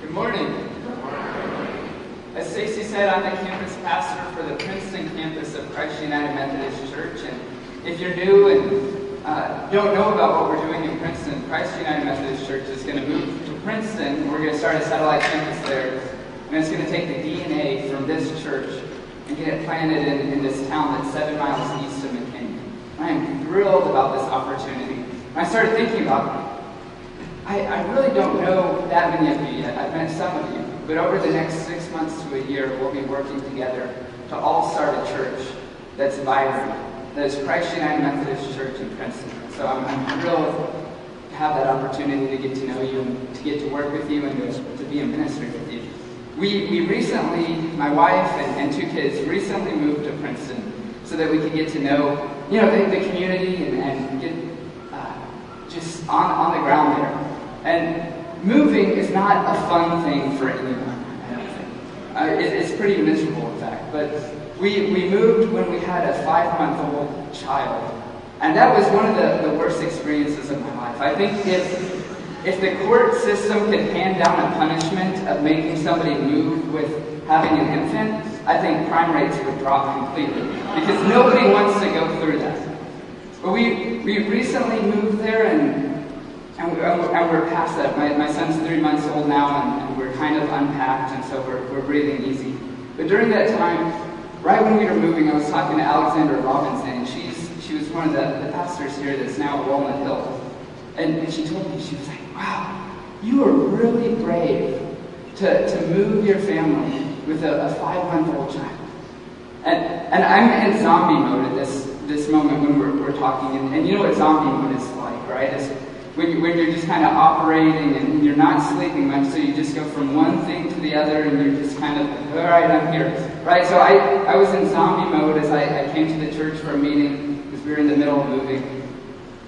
Good morning. As Stacy said, I'm the campus pastor for the Princeton campus of Christ United Methodist Church. And if you're new and don't know about what we're doing in Princeton, Christ United Methodist Church is going to move to Princeton. We're going to start a satellite campus there. And it's going to take the DNA from this church and get it planted in this town that's 7 miles east of McKinney. I am thrilled about this opportunity. And I started thinking about it. I really don't know that many of you yet. I've met some of you. But over the next 6 months to a year, we'll be working together to all start a church that's vibrant. That is Christ United Methodist Church in Princeton. So I'm thrilled to have that opportunity to get to know you and to get to work with you and to be in ministry with you. We recently, my wife and 2 kids, recently moved to Princeton so that we could get to know, the community and get just on the ground there. And moving is not a fun thing for anyone, I don't think. It's pretty miserable, in fact. But we moved when we had a 5-month-old child. And that was one of the worst experiences of my life. I think if the court system could hand down a punishment of making somebody move with having an infant, I think crime rates would drop completely. Because nobody wants to go through that. But we recently moved there and we're past that. My son's 3 months old now, and we're kind of unpacked, and so we're breathing easy. But during that time, right when we were moving, I was talking to Alexandra Robinson, and she was one of the pastors here that's now at Walnut Hill. And she told me, she was like, wow, you were really brave to move your family with a 5-month-old child. And I'm in zombie mode at this moment when we're talking, and you know what zombie mode is like, right? It's when you're just kind of operating and you're not sleeping much, so you just go from one thing to the other, and you're just kind of, all right, I'm here, right? So I was in zombie mode as I came to the church for a meeting, because we were in the middle of moving.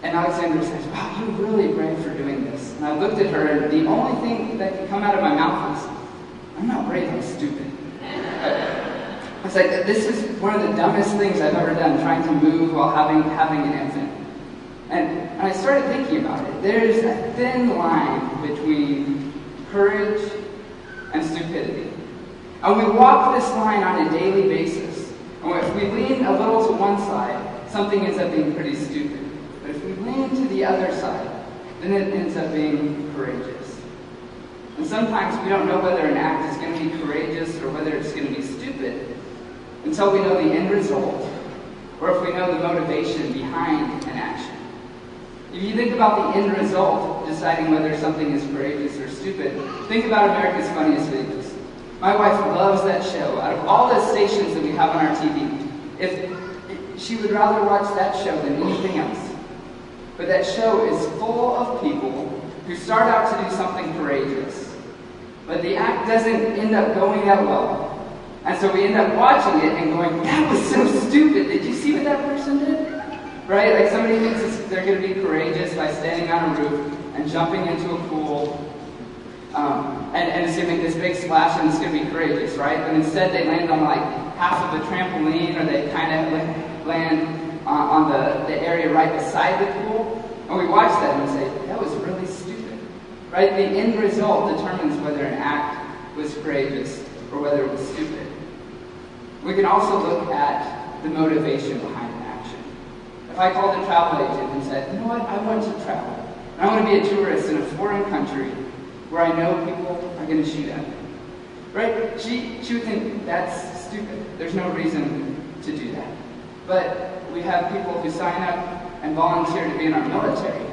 And Alexandra says, wow, you're really brave for doing this. And I looked at her, and the only thing that could come out of my mouth was, I'm not brave, I'm stupid. I was like, this is one of the dumbest things I've ever done, trying to move while having an infant. And I started thinking about it. There's a thin line between courage and stupidity. And we walk this line on a daily basis. And if we lean a little to one side, something ends up being pretty stupid. But if we lean to the other side, then it ends up being courageous. And sometimes we don't know whether an act is going to be courageous or whether it's going to be stupid until we know the end result, or if we know the motivation behind an action. If you think about the end result, deciding whether something is courageous or stupid, think about America's Funniest Videos. My wife loves that show. Out of all the stations that we have on our TV, if she would rather watch that show than anything else. But that show is full of people who start out to do something courageous, but the act doesn't end up going that well. And so we end up watching it and going, that was so stupid. Did you see what that person did? Right? Like somebody thinks they're going to be courageous by standing on a roof and jumping into a pool and it's going to make this big splash and it's going to be courageous, right? But instead they land on like half of the trampoline, or they kind of land on the area right beside the pool. And we watch that and say, that was really stupid. Right? The end result determines whether an act was courageous or whether it was stupid. We can also look at the motivation behind an action. If I called a travel agent and said, you know what, I want to travel. I want to be a tourist in a foreign country where I know people are going to shoot at me. Right? She would think that's stupid. There's no reason to do that. But we have people who sign up and volunteer to be in our military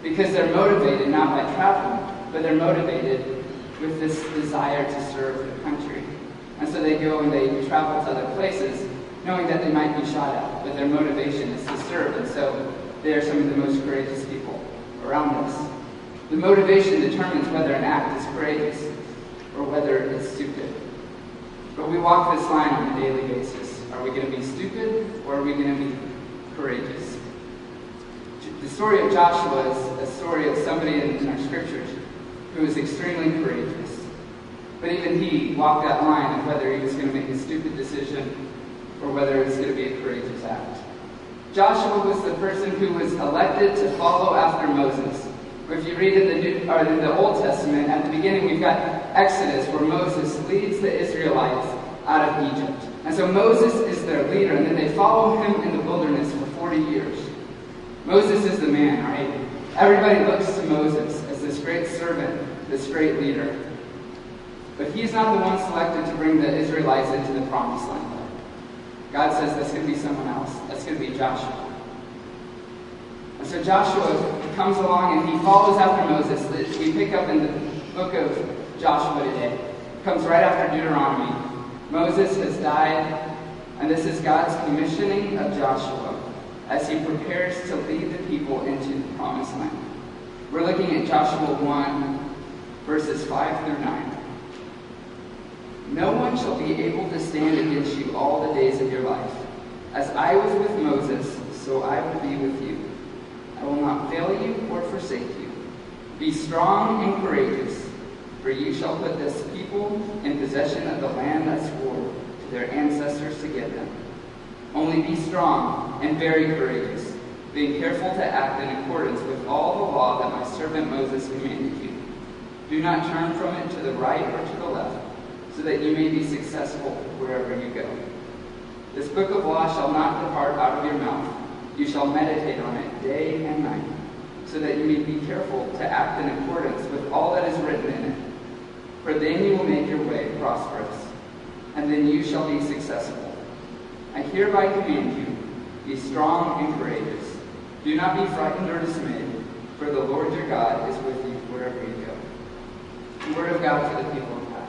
because they're motivated not by traveling, but they're motivated with this desire to serve the country. And so they go and they travel to other places knowing that they might be shot at, but their motivation is to serve. And so they are some of the most courageous people around us. The motivation determines whether an act is courageous or whether it's stupid. But we walk this line on a daily basis. Are we going to be stupid or are we going to be courageous? The story of Joshua is a story of somebody in our scriptures who was extremely courageous. But even he walked that line of whether he was going to make a stupid decision or whether it was going to be a courageous act. Joshua was the person who was elected to follow after Moses. If you read in the Old Testament, at the beginning we got Exodus, where Moses leads the Israelites out of Egypt. And so Moses is their leader, and then they follow him in the wilderness for 40 years. Moses is the man, right? Everybody looks to Moses as this great servant, this great leader. But he's not the one selected to bring the Israelites into the promised land. God says that's going to be someone else. That's going to be Joshua. And so Joshua comes along and he follows after Moses. We pick up in the book of Joshua today. It comes right after Deuteronomy. Moses has died, and this is God's commissioning of Joshua as he prepares to lead the people into the promised land. We're looking at Joshua 1, verses 5 through 9. No one shall be able to stand against you all the days of your life. As I was with Moses, so I will be with you. I will not fail you or forsake you. Be strong and courageous, for you shall put this people in possession of the land I swore to their ancestors to give them. Only be strong and very courageous, being careful to act in accordance with all the law that my servant Moses commanded you. Do not turn from it to the right or to the left, so that you may be successful wherever you go. This book of law shall not depart out of your mouth. You shall meditate on it day and night, so that you may be careful to act in accordance with all that is written in it. For then you will make your way prosperous, and then you shall be successful. I hereby command you, be strong and courageous. Do not be frightened or dismayed, for the Lord your God is with you wherever you go. The word of God for the people of God.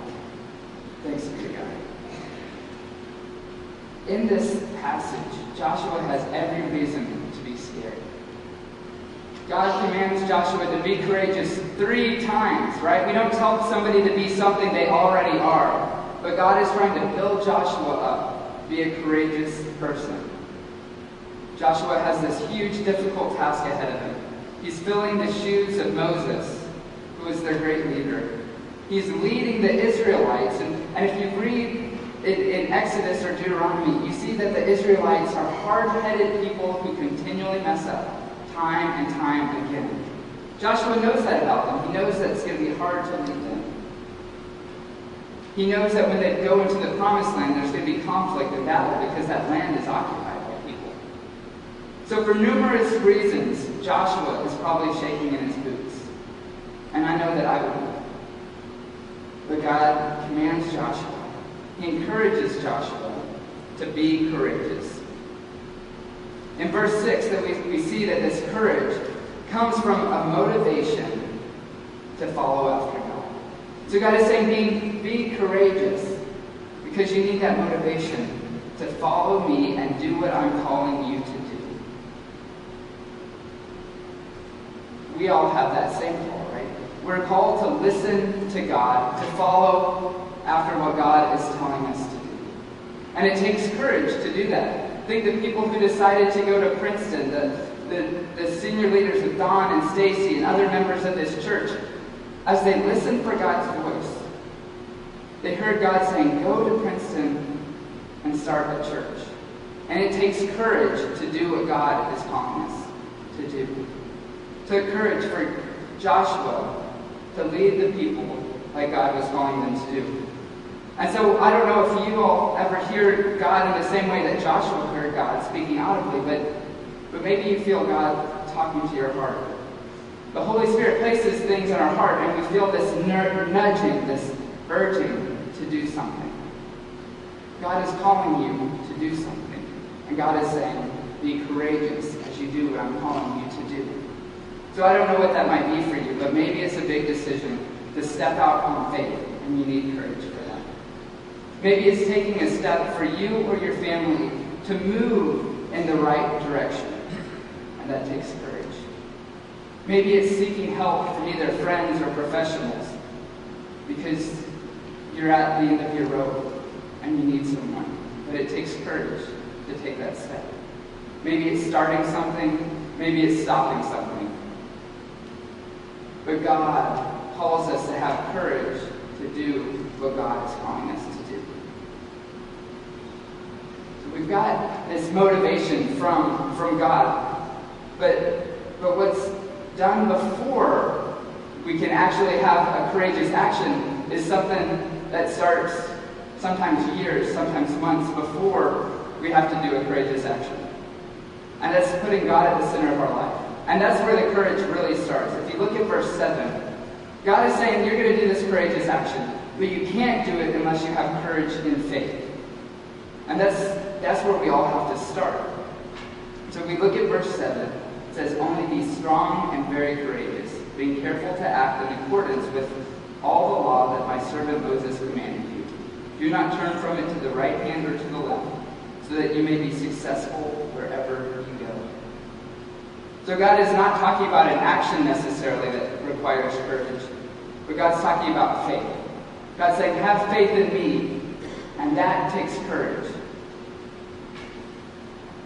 Thanks be to God. In this passage, Joshua has every reason to be scared. God commands Joshua to be courageous 3 times, right? We don't tell somebody to be something they already are. But God is trying to build Joshua up, be a courageous person. Joshua has this huge, difficult task ahead of him. He's filling the shoes of Moses, who is their great leader. He's leading the Israelites. And if you read in Exodus or Deuteronomy, you see that the Israelites are hard-headed people who continually mess up time and time again. Joshua knows that about them. He knows that it's going to be hard to lead them. He knows that when they go into the promised land, there's going to be conflict and battle because that land is occupied by people. So for numerous reasons, Joshua is probably shaking in his boots. And I know that I would be. But God commands Joshua. He encourages Joshua to be courageous. In verse 6, that we see that this courage comes from a motivation to follow after God. So God is saying, be courageous, because you need that motivation to follow me and do what I'm calling you to do. We all have that same call, right? We're called to listen to God, to follow after what God is telling us to do. And it takes courage to do that. Think the people who decided to go to Princeton, the senior leaders of Don and Stacy and other members of this church, as they listened for God's voice, they heard God saying, go to Princeton and start a church. And it takes courage to do what God is calling us to do. It took courage for Joshua to lead the people like God was calling them to do. And so I don't know if you all ever hear God in the same way that Joshua heard God speaking audibly, but maybe you feel God talking to your heart. The Holy Spirit places things in our heart, and we feel this nudging, this urging to do something. God is calling you to do something. And God is saying, be courageous as you do what I'm calling you to do. So I don't know what that might be for you, but maybe it's a big decision to step out on faith, and you need courage for that. Maybe it's taking a step for you or your family to move in the right direction, and that takes courage. Maybe it's seeking help from either friends or professionals because you're at the end of your rope and you need someone, but it takes courage to take that step. Maybe it's starting something, maybe it's stopping something. But God calls us to have courage to do what God is calling us to do. So we've got this motivation from God. But what's done before we can actually have a courageous action is something that starts sometimes years, sometimes months before we have to do a courageous action. And that's putting God at the center of our life. And that's where the courage really starts. If you look at verse 7, God is saying you're going to do this courageous action, but you can't do it unless you have courage in faith. And that's where we all have to start. So if we look at verse 7, it says, "Only be strong and very courageous, being careful to act in accordance with all the law that my servant Moses commanded you. Do not turn from it to the right hand or to the left, so that you may be successful wherever you go." So God is not talking about an action necessarily that requires courage, but God's talking about faith. God's saying, have faith in me, and that takes courage.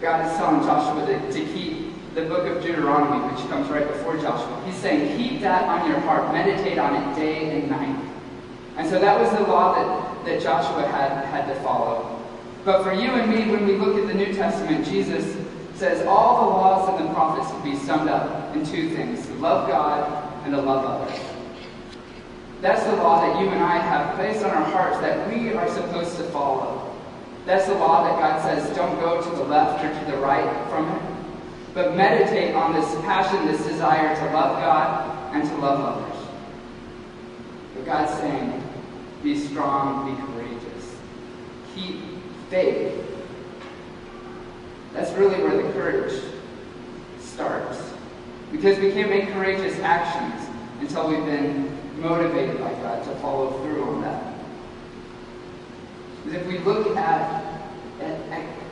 God is telling Joshua to keep the book of Deuteronomy, which comes right before Joshua. He's saying, keep that on your heart, meditate on it day and night. And so that was the law that Joshua had to follow. But for you and me, when we look at the New Testament, Jesus says all the laws and the prophets can be summed up in two things: to love God and to love others. That's the law that you and I have placed on our hearts that we are supposed to follow. That's the law that God says don't go to the left or to the right from it, but meditate on this passion, this desire to love God and to love others. But God's saying, be strong, be courageous. Keep faith. That's really where the courage starts. Because we can't make courageous actions until we've been motivated by God to follow through on that. Because if we look at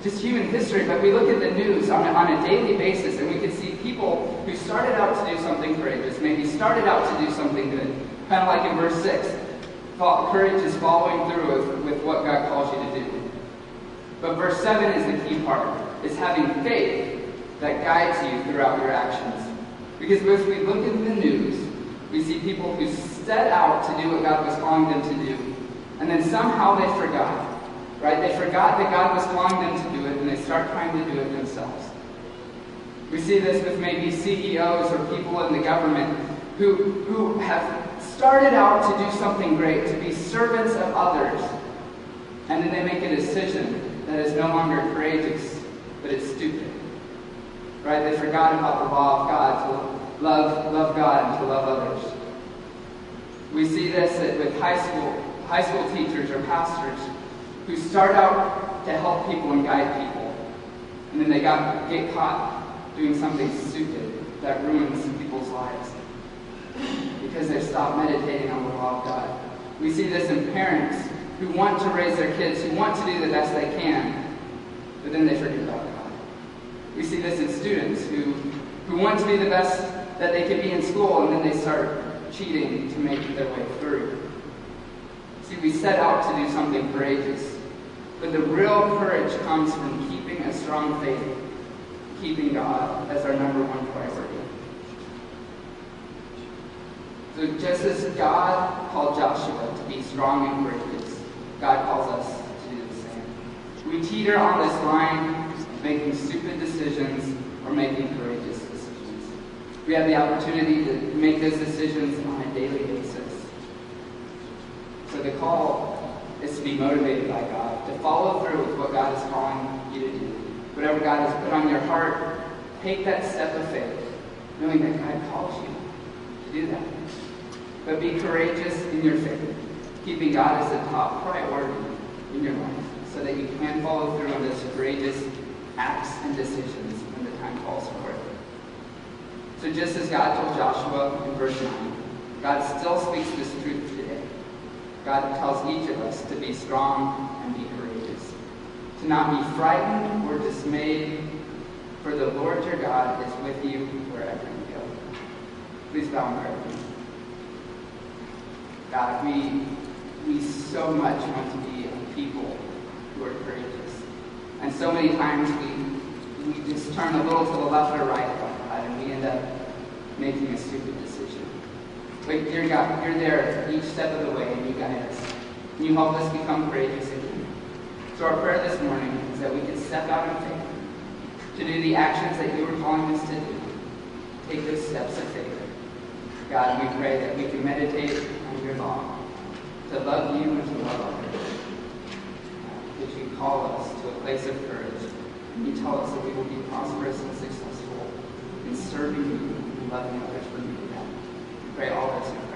just human history, but we look at the news on a daily basis, and we can see people who started out to do something courageous, maybe started out to do something good, kind of like in verse 6, courage is following through with what God calls you to do. But verse 7 is the key part. It's having faith that guides you throughout your actions. Because if we look at the news, we see people who set out to do what God was calling them to do, and then somehow they forgot, right? They forgot that God was calling them to do it, and they start trying to do it themselves. We see this with maybe CEOs or people in the government who have started out to do something great, to be servants of others, and then they make a decision that is no longer courageous, but it's stupid. Right? They forgot about the law of God, to love God and to love others. We see this with high school teachers or pastors who start out to help people and guide people, and then they get caught doing something stupid that ruins people's lives because they stop meditating on the law of God. We see this in parents who want to raise their kids, who want to do the best they can, but then they forget about God. We see this in students who want to be the best that they can be in school, and then they start cheating to make their way through. See, we set out to do something courageous, but the real courage comes from keeping a strong faith, keeping God as our number one priority. So just as God called Joshua to be strong and courageous, God calls us to do the same. We teeter on this line of making stupid decisions or making courageous decisions. We have the opportunity to make those decisions on a daily basis. So the call is to be motivated by God, to follow through with what God is calling you to do. Whatever God has put on your heart, take that step of faith, knowing that God calls you to do that. But be courageous in your faith, keeping God as the top priority in your life, so that you can follow through on those courageous acts and decisions when the time calls for it. So just as God told Joshua in verse 9, God still speaks this truth today. God tells each of us to be strong and be courageous, to not be frightened or dismayed, for the Lord your God is with you wherever you go. Please bow in prayer with me. God, we so much want to be a people who are courageous. And so many times we just turn a little to the left or right, God, and we end up making a stupid decision. But dear God, you're there each step of the way, and you guide us. And you help us become courageous again. So our prayer this morning is that we can step out in faith to do the actions that you were calling us to do. Take those steps of faith. God, we pray that we can meditate on your law, to love you and to love others. That you call us to a place of courage, and you tell us that we will be prosperous and successful in serving you and loving others when we do that. We pray all this in